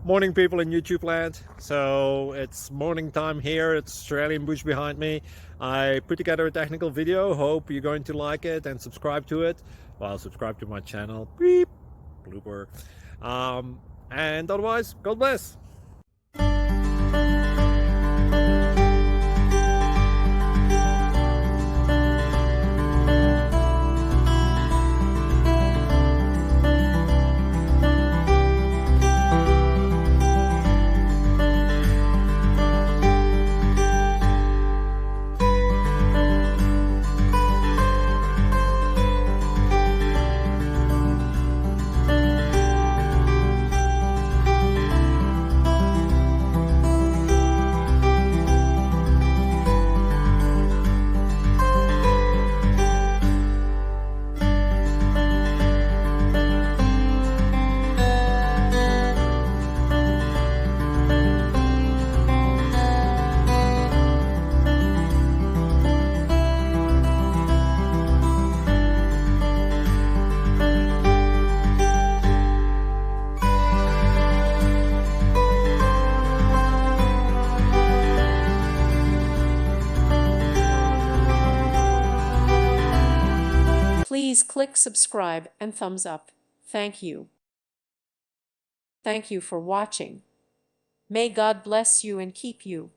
Morning, people in YouTube land. So it's morning time here. It's Australian bush behind me. I put together a technical video. Hope you're going to like it and subscribe to it. Well, subscribe to my channel. Beep, blooper. And otherwise, God bless. Please click subscribe and thumbs up. Thank you. Thank you for watching. May God bless you and keep you.